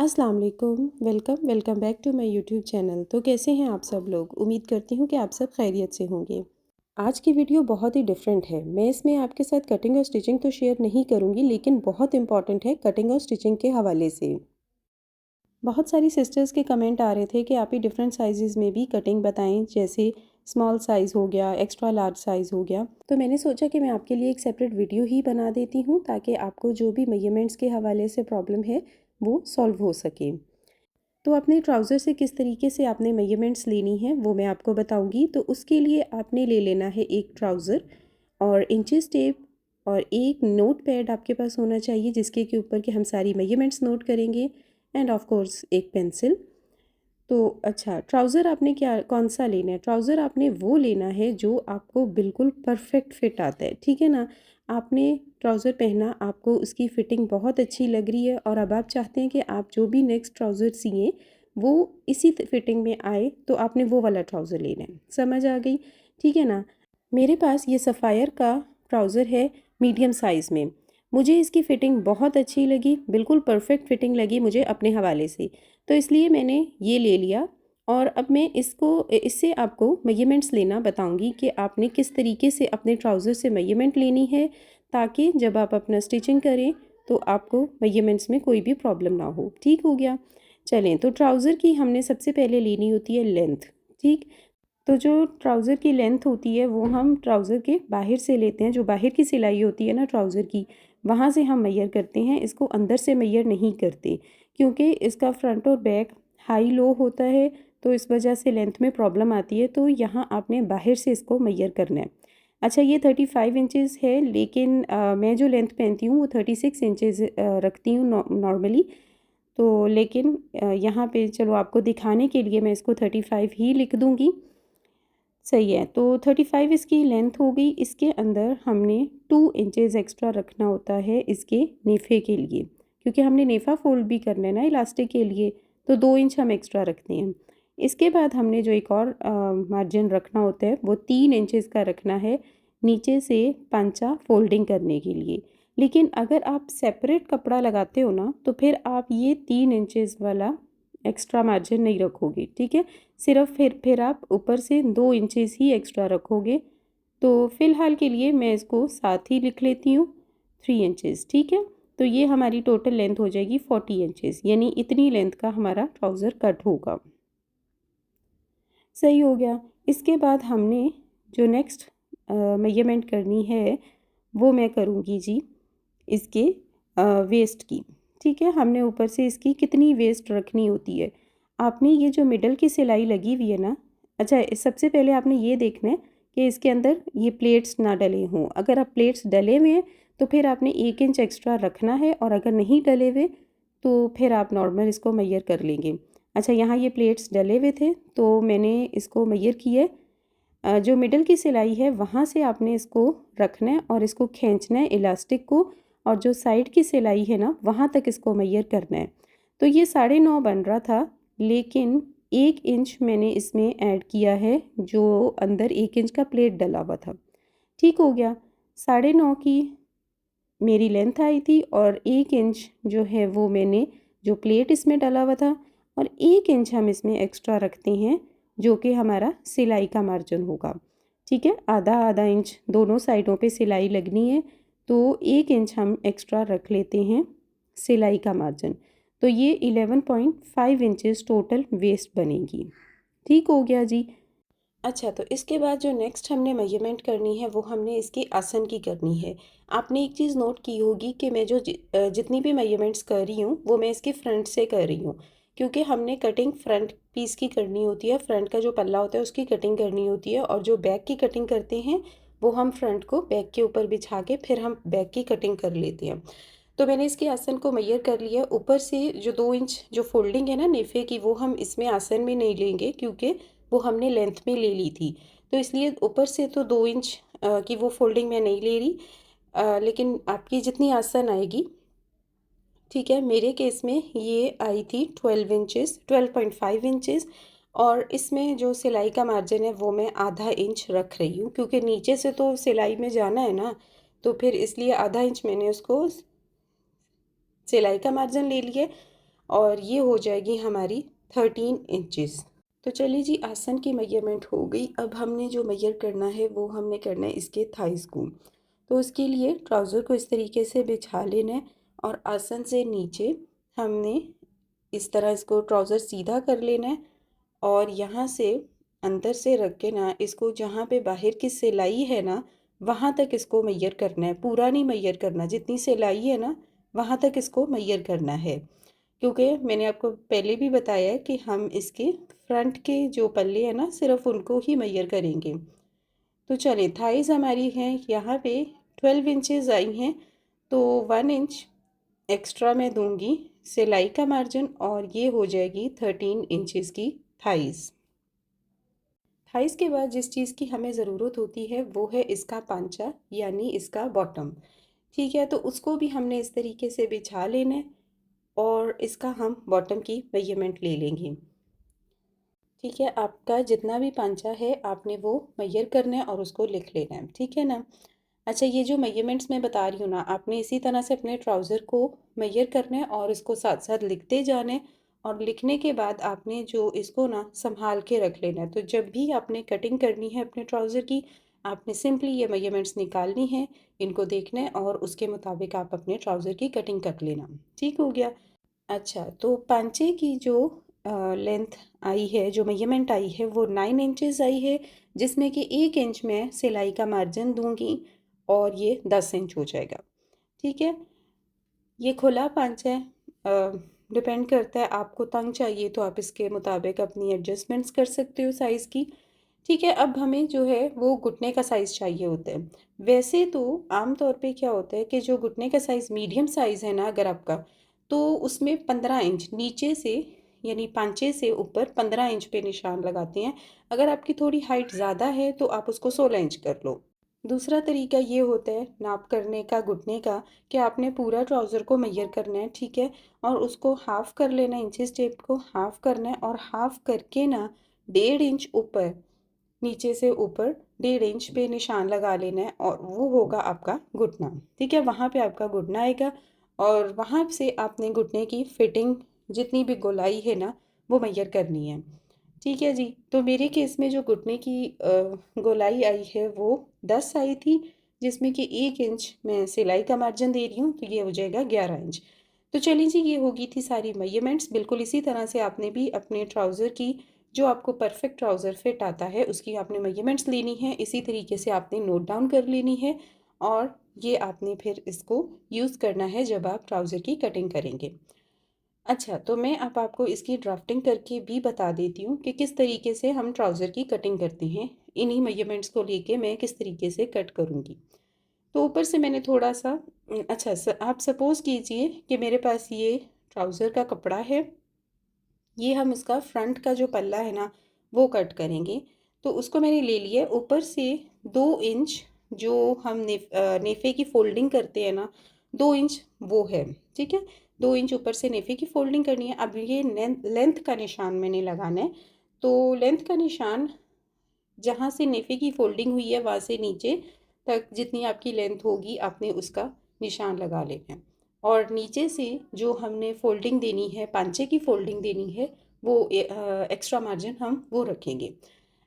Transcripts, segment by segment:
अस्सलाम वालेकुम। Welcome back to my YouTube channel. तो कैसे हैं आप सब लोग? उम्मीद करती हूँ कि आप सब खैरियत से होंगे। आज की वीडियो बहुत ही डिफरेंट है। मैं इसमें आपके साथ कटिंग और स्टिचिंग तो शेयर नहीं करूँगी, लेकिन बहुत इंपॉर्टेंट है कटिंग और स्टिचिंग के हवाले से। बहुत सारी सिस्टर्स के कमेंट आ रहे थे कि आप ही डिफरेंट साइज़ में भी कटिंग बताएं, जैसे स्मॉल साइज़ हो गया, एक्स्ट्रा लार्ज साइज़ हो गया। तो मैंने सोचा कि मैं आपके लिए एक सेपरेट वीडियो ही बना देती हूँ, ताकि आपको जो भी मेजरमेंट्स के हवाले से प्रॉब्लम है वो सॉल्व हो सके। तो अपने ट्राउज़र से किस तरीके से आपने मेजरमेंट्स लेनी है वो मैं आपको बताऊंगी। तो उसके लिए आपने ले लेना है एक ट्राउज़र और इंचेस टेप और एक नोट पैड आपके पास होना चाहिए, जिसके के ऊपर के हम सारी मेजरमेंट्स नोट करेंगे, एंड ऑफ कोर्स एक पेंसिल। तो अच्छा, ट्राउज़र आपने क्या कौन सा लेना है? ट्राउज़र आपने वो लेना है जो आपको बिल्कुल परफेक्ट फिट आता है, ठीक है ना? आपने ट्राउज़र पहना, आपको उसकी फ़िटिंग बहुत अच्छी लग रही है और अब आप चाहते हैं कि आप जो भी नेक्स्ट ट्राउज़र सिएँ वो इसी फ़िटिंग में आए, तो आपने वो वाला ट्राउज़र लेना है। समझ आ गई? ठीक है ना? मेरे पास ये सफ़ायर का ट्राउज़र है मीडियम साइज़ में। मुझे इसकी फ़िटिंग बहुत अच्छी लगी, बिल्कुल परफेक्ट फ़िटिंग लगी मुझे अपने हवाले से। तो इसलिए मैंने ये ले लिया और अब मैं इससे आपको मेजरमेंट्स लेना बताऊंगी कि आपने किस तरीके से अपने ट्राउज़र से मेजरमेंट लेनी है, ताकि जब आप अपना स्टिचिंग करें तो आपको मेजरमेंट्स में कोई भी प्रॉब्लम ना हो। ठीक हो गया? चलें, तो ट्राउज़र की हमने सबसे पहले लेनी होती है लेंथ। ठीक, तो जो ट्राउज़र की लेंथ होती है वो हम ट्राउज़र के बाहर से लेते हैं। जो बाहर की सिलाई होती है ना ट्राउज़र की, वहाँ से हम मेजर करते हैं। इसको अंदर से मेजर नहीं करते, क्योंकि इसका फ्रंट और बैक हाई लो होता है, तो इस वजह से लेंथ में प्रॉब्लम आती है। तो यहाँ आपने बाहर से इसको मेजर करना है। अच्छा, ये 35 इंचेस है, लेकिन मैं जो लेंथ पहनती हूँ वो 36 इंचेस रखती हूँ नॉर्मली। तो लेकिन यहाँ पे चलो आपको दिखाने के लिए मैं इसको 35 ही लिख दूँगी। सही है, तो 35 इसकी लेंथ हो गई। इसके अंदर हमने 2 इंचेस एक्स्ट्रा रखना होता है इसके नेफे के लिए, क्योंकि हमने नेफा फोल्ड भी करना है ना इलास्टिक के लिए, तो 2 इंच हम एक्स्ट्रा रखते हैं। इसके बाद हमने जो एक और मार्जिन रखना होता है वो 3 इंचेस का रखना है, नीचे से पंचा फोल्डिंग करने के लिए। लेकिन अगर आप सेपरेट कपड़ा लगाते हो ना, तो फिर आप ये 3 इंचेस वाला एक्स्ट्रा मार्जिन नहीं रखोगे, ठीक है? सिर्फ फिर आप ऊपर से 2 इंचेस ही एक्स्ट्रा रखोगे। तो फ़िलहाल के लिए मैं इसको साथ ही लिख लेती हूँ, 3 इंचेस, ठीक है? तो ये हमारी टोटल लेंथ हो जाएगी 40 इंचेस, यानी इतनी लेंथ का हमारा ट्राउज़र कट होगा। सही हो गया। इसके बाद हमने जो नेक्स्ट मेजरमेंट करनी है वो मैं करूँगी जी इसके वेस्ट की। ठीक है, हमने ऊपर से इसकी कितनी वेस्ट रखनी होती है। आपने ये जो मिडल की सिलाई लगी हुई है ना, अच्छा सबसे पहले आपने ये देखना है कि इसके अंदर ये प्लेट्स ना डले हों। अगर आप प्लेट्स डले हुए हैं तो फिर आपने 1 इंच एक्स्ट्रा रखना है, और अगर नहीं डले हुए तो फिर आप नॉर्मल इसको मेजर कर लेंगे। अच्छा, यहाँ ये प्लेट्स डले हुए थे तो मैंने इसको मेजर किए। जो मिडल की सिलाई है वहाँ से आपने इसको रखना है और इसको खींचना है इलास्टिक को, और जो साइड की सिलाई है ना वहाँ तक इसको मेजर करना है। तो ये 9.5 बन रहा था, लेकिन 1 इंच मैंने इसमें ऐड किया है, जो अंदर 1 इंच का प्लेट डला हुआ था। ठीक हो गया। 9.5 की मेरी लेंथ आई थी, और 1 इंच जो है वो मैंने जो प्लेट इसमें डला हुआ था, और 1 इंच हम इसमें एक्स्ट्रा रखते हैं, जो कि हमारा सिलाई का मार्जिन होगा। ठीक है, आधा आधा इंच दोनों साइडों पे सिलाई लगनी है, तो 1 इंच हम एक्स्ट्रा रख लेते हैं सिलाई का मार्जिन। तो ये 11.5 इंचेस टोटल वेस्ट बनेगी। ठीक हो गया जी। अच्छा, तो इसके बाद जो नेक्स्ट हमने मेजरमेंट करनी है वो हमने इसकी आसन की करनी है। आपने एक चीज़ नोट की होगी कि मैं जो जितनी भी मेजरमेंट्स कर रही हूँ वो मैं इसकी फ्रंट से कर रही हूँ, क्योंकि हमने कटिंग फ्रंट पीस की करनी होती है। फ्रंट का जो पल्ला होता है उसकी कटिंग करनी होती है, और जो बैक की कटिंग करते हैं वो हम फ्रंट को बैक के ऊपर बिछा के फिर हम बैक की कटिंग कर लेते हैं। तो मैंने इसके आसन को मेजर कर लिया। ऊपर से जो 2 इंच जो फोल्डिंग है ना नेफे की, वो हम इसमें आसन में नहीं लेंगे, क्योंकि वो हमने लेंथ में ले ली थी। तो इसलिए ऊपर से तो 2 इंच की वो फोल्डिंग मैं नहीं ले रही, लेकिन आपकी जितनी आसान आएगी। ठीक है, मेरे केस में ये आई थी 12 इंचेस, 12.5 इंचेस, और इसमें जो सिलाई का मार्जिन है वो मैं आधा इंच रख रही हूँ, क्योंकि नीचे से तो सिलाई में जाना है ना, तो फिर इसलिए आधा इंच मैंने उसको सिलाई का मार्जिन ले लिए। और ये हो जाएगी हमारी 13 इंचेस। तो चलिए जी, आसन की मेजरमेंट हो गई। अब हमने जो मेजर करना है वो हमने करना है इसके थाइस को। तो उसके लिए ट्राउज़र को इस तरीके से बिछा लेना है और आसन से नीचे हमने इस तरह इसको ट्राउज़र सीधा कर लेना है और यहाँ से अंदर से रख के ना इसको जहाँ पे बाहर की सिलाई है ना वहाँ तक इसको मैयर करना है। पूरा नहीं मैयर करना, जितनी सिलाई है ना वहाँ तक इसको मैयर करना है, क्योंकि मैंने आपको पहले भी बताया है कि हम इसके फ्रंट के जो पल्ले हैं ना सिर्फ उनको ही मैयर करेंगे। तो चलिए, थाइस हमारी हैं यहाँ पे 12 इंचेस आई हैं, तो 1 इंच एक्स्ट्रा मैं दूंगी सिलाई का मार्जिन और ये हो जाएगी 13 इंचेस की थाइस। थाइस के बाद जिस चीज़ की हमें ज़रूरत होती है वो है इसका पांचा, यानी इसका बॉटम। ठीक है, तो उसको भी हमने इस तरीके से बिछा लेना है और इसका हम बॉटम की मेजरमेंट ले लेंगे। ठीक है, आपका जितना भी पांचा है आपने वो मैयर करना है और उसको लिख लेना है, ठीक है ना। अच्छा, ये जो मेजरमेंट्स मैं बता रही हूँ ना, आपने इसी तरह से अपने ट्राउज़र को मैयर करना है और इसको साथ साथ लिखते जाना है। और लिखने के बाद आपने जो इसको ना संभाल के रख लेना है। तो जब भी आपने कटिंग करनी है अपने ट्राउज़र की, आपने सिंपली ये मेजरमेंट्स निकालनी है, इनको देखना है और उसके मुताबिक आप अपने ट्राउज़र की कटिंग कर लेना। ठीक हो गया। अच्छा, तो पांचे की जो लेंथ आई है, जो मेजरमेंट आई है वो 9 इंचेस आई है, जिसमें कि 1 इंच में सिलाई का मार्जिन दूंगी और ये 10 इंच हो जाएगा। ठीक है, ये खुला पांचा है, डिपेंड करता है, आपको तंग चाहिए तो आप इसके मुताबिक अपनी एडजस्टमेंट्स कर सकते हो साइज़ की। ठीक है, अब हमें जो है वो घुटने का साइज़ चाहिए होता है। वैसे तो आम तौर पे क्या होता है कि जो घुटने का साइज़ मीडियम साइज़ है ना अगर आपका, तो उसमें 15 इंच नीचे से, यानी पांचे से ऊपर 15 इंच पे निशान लगाते हैं। अगर आपकी थोड़ी हाइट ज़्यादा है तो आप उसको 16 इंच कर लो। दूसरा तरीका ये होता है नाप करने का घुटने का, कि आपने पूरा ट्राउज़र को मैयर करना है, ठीक है, और उसको हाफ़ कर लेना है, इंचेस टेप को हाफ़ करना है और हाफ़ करके ना 1.5 इंच ऊपर, नीचे से ऊपर 1.5 इंच पे निशान लगा लेना है और वो होगा आपका घुटना। ठीक है, वहाँ पे आपका घुटना आएगा और वहाँ से आपने घुटने की फिटिंग, जितनी भी गोलाई है ना वो मैयर करनी है। ठीक है जी, तो मेरे केस में जो घुटने की गोलाई आई है वो 10 आई थी, जिसमें कि 1 इंच मैं सिलाई का मार्जिन दे रही हूँ, तो ये हो जाएगा 11 इंच। तो चलिए जी, ये होगी थी सारी मेजरमेंट्स। बिल्कुल इसी तरह से आपने भी अपने ट्राउज़र की, जो आपको परफेक्ट ट्राउज़र फिट आता है उसकी आपने मेजरमेंट्स लेनी है, इसी तरीके से आपने नोट डाउन कर लेनी है और ये आपने फिर इसको यूज़ करना है जब आप ट्राउज़र की कटिंग करेंगे। अच्छा, तो मैं अब आपको इसकी ड्राफ्टिंग करके भी बता देती हूँ कि किस तरीके से हम ट्राउज़र की कटिंग करते हैं। इन्हीं मेजरमेंट्स को लेके मैं किस तरीके से कट करूँगी। तो ऊपर से मैंने थोड़ा सा अच्छा, आप सपोज़ कीजिए कि मेरे पास ये ट्राउज़र का कपड़ा है, ये हम इसका फ्रंट का जो पल्ला है ना वो कट करेंगे। तो उसको मैंने ले लिया ऊपर से 2 इंच, जो हम नेफ़े की फ़ोल्डिंग करते हैं ना, 2 इंच वो है। ठीक है, 2 इंच ऊपर से नेफ़े की फ़ोल्डिंग करनी है। अब ये लेंथ का निशान मैंने लगाना है। तो लेंथ का निशान, जहाँ से नेफ़े की फ़ोल्डिंग हुई है वहाँ से नीचे तक जितनी आपकी लेंथ होगी आपने उसका निशान लगा लेना है। और नीचे से जो हमने फ़ोल्डिंग देनी है, पांचे की फ़ोल्डिंग देनी है, वो एक्स्ट्रा मार्जिन हम वो रखेंगे।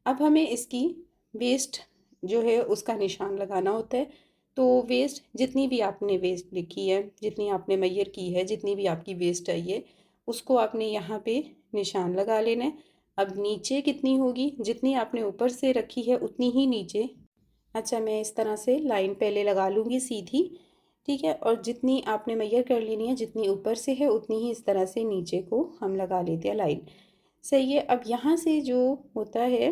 अब हमें इसकी वेस्ट जो है उसका निशान लगाना होता है। तो वेस्ट, जितनी भी आपने वेस्ट लिखी है, जितनी आपने मैयर की है, जितनी भी आपकी वेस्ट आई है, उसको आपने यहाँ पे निशान लगा लेना है। अब नीचे कितनी होगी, जितनी आपने ऊपर से रखी है उतनी ही नीचे। अच्छा, मैं इस तरह से लाइन पहले लगा लूँगी सीधी। ठीक है, और जितनी आपने मैयर कर लेनी है, जितनी ऊपर से है उतनी ही इस तरह से नीचे को हम लगा लेते हैं लाइन। सही है, अब यहाँ से जो होता है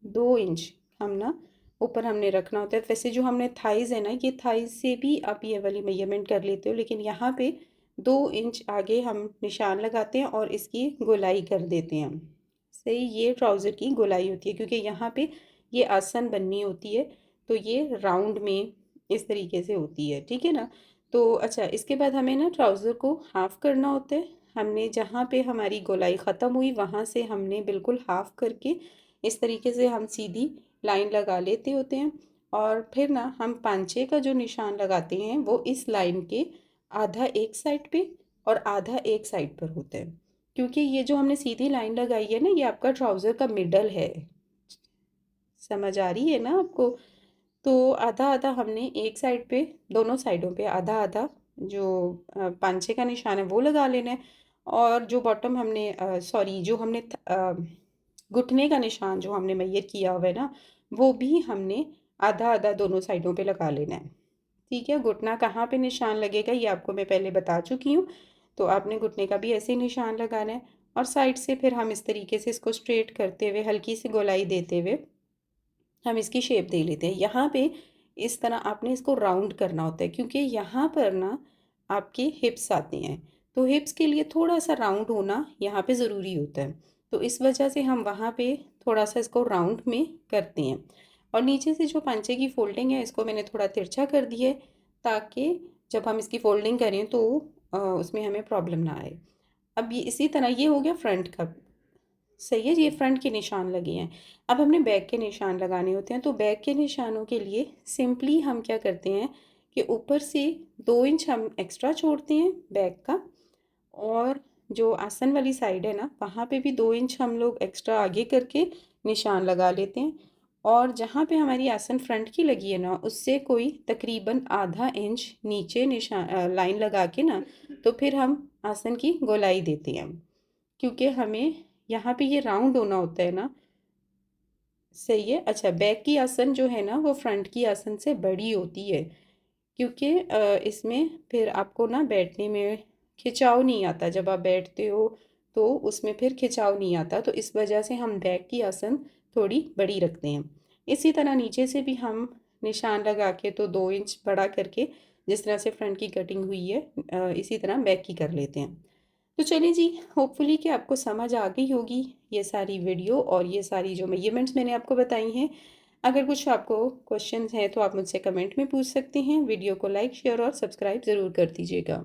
2 इंच हम ना ऊपर हमने रखना होता है। वैसे जो हमने थाइज़ है ना, ये थाइज़ से भी आप ये वाली मेजरमेंट कर लेते हो, लेकिन यहाँ पे 2 इंच आगे हम निशान लगाते हैं और इसकी गोलाई कर देते हैं। सही, ये ट्राउज़र की गोलाई होती है, क्योंकि यहाँ पे ये आसन बननी होती है, तो ये राउंड में इस तरीके से होती है। ठीक है ना। तो अच्छा, इसके बाद हमें ना ट्राउज़र को हाफ़ करना होता है। हमने जहाँ पे हमारी गोलाई ख़त्म हुई वहाँ से हमने बिल्कुल हाफ़ करके इस तरीके से हम सीधी लाइन लगा लेते होते हैं। और फिर ना हम पांचे का जो निशान लगाते हैं वो इस लाइन के आधा एक साइड पे और आधा एक साइड पर होता है, क्योंकि ये जो हमने सीधी लाइन लगाई है ना, ये आपका ट्राउज़र का मिडल है। समझ आ रही है ना आपको? तो आधा आधा हमने एक साइड पे, दोनों साइडों पे आधा आधा जो पांचे का निशान है वो लगा लेना है। और जो बॉटम हमने सॉरी जो हमने घुटने का निशान जो हमने मैयर किया हुआ है ना, वो भी हमने आधा आधा दोनों साइडों पे लगा लेना है। ठीक है, घुटना कहाँ पे निशान लगेगा ये आपको मैं पहले बता चुकी हूँ। तो आपने घुटने का भी ऐसे ही निशान लगाना है, और साइड से फिर हम इस तरीके से इसको स्ट्रेट करते हुए, हल्की सी गोलाई देते हुए हम इसकी शेप दे लेते हैं। यहाँ पे इस तरह आपने इसको राउंड करना होता है, क्योंकि यहाँ पर ना आपके हिप्स आते हैं, तो हिप्स के लिए थोड़ा सा राउंड होना यहाँ पे ज़रूरी होता है। तो इस वजह से हम वहाँ पे थोड़ा सा इसको राउंड में करते हैं। और नीचे से जो पंचे की फोल्डिंग है, इसको मैंने थोड़ा तिरछा कर दिया है, ताकि जब हम इसकी फोल्डिंग करें तो उसमें हमें प्रॉब्लम ना आए। अब ये इसी तरह ये हो गया फ्रंट का। सही है, ये फ्रंट के निशान लगे हैं। अब हमने बैक के निशान लगाने होते हैं, तो बैक के निशानों के लिए सिंपली हम क्या करते हैं कि ऊपर से 2 इंच हम एक्स्ट्रा छोड़ते हैं बैक का, और जो आसन वाली साइड है ना, वहाँ पे भी 2 इंच हम लोग एक्स्ट्रा आगे करके निशान लगा लेते हैं। और जहाँ पे हमारी आसन फ्रंट की लगी है ना, उससे कोई तकरीबन आधा इंच नीचे निशान लाइन लगा के ना, तो फिर हम आसन की गोलाई देते हैं, क्योंकि हमें यहाँ पे ये राउंड होना होता है ना। सही है। अच्छा, बैक की आसन जो है ना, वो फ्रंट की आसन से बड़ी होती है, क्योंकि इसमें फिर आपको ना बैठने में खिंचाव नहीं आता। जब आप बैठते हो तो उसमें फिर खिंचाव नहीं आता, तो इस वजह से हम बैक की आसन थोड़ी बड़ी रखते हैं। इसी तरह नीचे से भी हम निशान लगा के, तो 2 इंच बड़ा करके, जिस तरह से फ्रंट की कटिंग हुई है इसी तरह बैक की कर लेते हैं। तो चलिए जी, होपफुली कि आपको समझ आ गई होगी ये सारी वीडियो और ये सारी जो मेजरमेंट्स मैंने आपको बताई हैं। अगर कुछ आपको क्वेश्चंस हैं तो आप मुझसे कमेंट में पूछ सकते हैं। वीडियो को लाइक, शेयर और सब्सक्राइब ज़रूर कर दीजिएगा।